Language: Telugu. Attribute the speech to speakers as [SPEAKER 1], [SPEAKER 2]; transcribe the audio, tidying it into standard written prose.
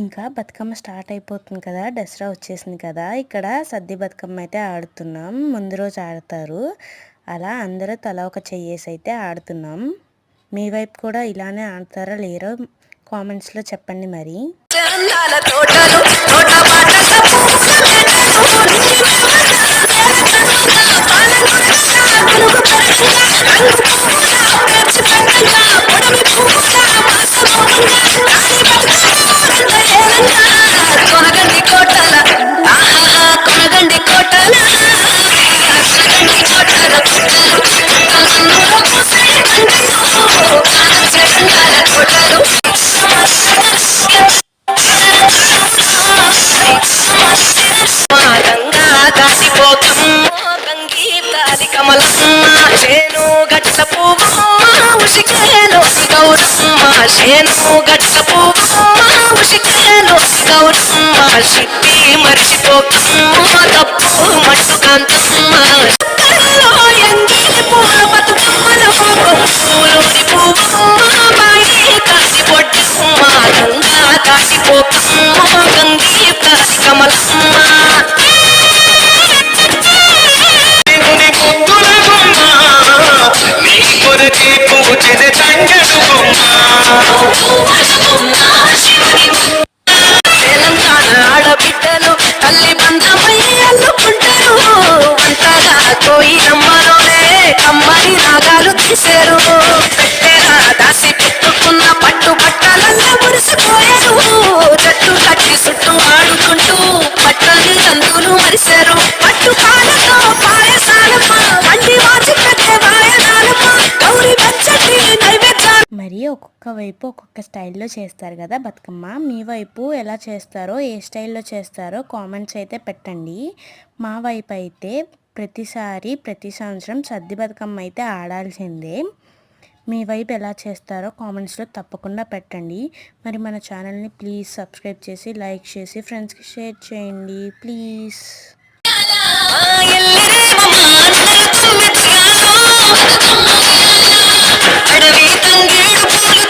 [SPEAKER 1] ఇంకా బతుకమ్మ స్టార్ట్ అయిపోతుంది కదా, దసరా వచ్చేసింది కదా. ఇక్కడ సద్ది బతుకమ్మ అయితే ఆడుతున్నాం. ముందు రోజు ఆడతారు. అలా అందరూ తల ఒక చెయ్యేసి అయితే ఆడుతున్నాం. మీ వైపు కూడా ఇలానే ఆడతారా లేరో కామెంట్స్లో చెప్పండి మరి.
[SPEAKER 2] చేను గట్ల పువ్వమ్మ ఉషికేలో గౌరమ్మ చేను గట్ల పువ్వమ్మ ఉషికేలో గౌరమ్మ సిట్టి మరిచిపోకమ్మ తప్పు మట్టు కాంతమ్మ ఎంగిలి పూల బతుకమ్మల పూలోని పువ్వమ్మ బాయి కాసి పొట్టమ్మ గంగా కాసిపోకమ్మ గంగీ కాసి కమలమ్మ తెలంగాణ ఆడబిడ్డలు తల్లి బంధమై అల్లుకుంటారు. అంతగా కోయినమ్మలోనే కమ్మని రాగాలు తీశారు. పెట్టేలా దాసి పెట్టుకున్న పట్టు బట్టలల్లో మురిసిపోయారు. జట్టు కట్టి చుట్టూ ఆడుకుంటూ పట్టని తందులు మరిశారు. పట్టు పాలతో పాయసాలమ్మ వండి వాచికట్టే వాయనాలమ్మ గౌరి పచ్చటి నైవేద్యాలు.
[SPEAKER 1] మరి ఒక్కొక్క వైపు ఒక్కొక్క స్టైల్లో చేస్తారు కదా బతుకమ్మ. మీ వైపు ఎలా చేస్తారో, ఏ స్టైల్లో చేస్తారో కామెంట్స్ అయితే పెట్టండి. మా వైపు అయితే ప్రతి సంవత్సరం సద్ది బతుకమ్మ అయితే ఆడాల్సిందే. మీ వైపు ఎలా చేస్తారో కామెంట్స్లో తప్పకుండా పెట్టండి. మరి మన ఛానల్ని ప్లీజ్ సబ్స్క్రైబ్ చేసి, లైక్ చేసి ఫ్రెండ్స్కి షేర్ చేయండి ప్లీజ్.
[SPEAKER 2] అడవి తంగేడు పూలు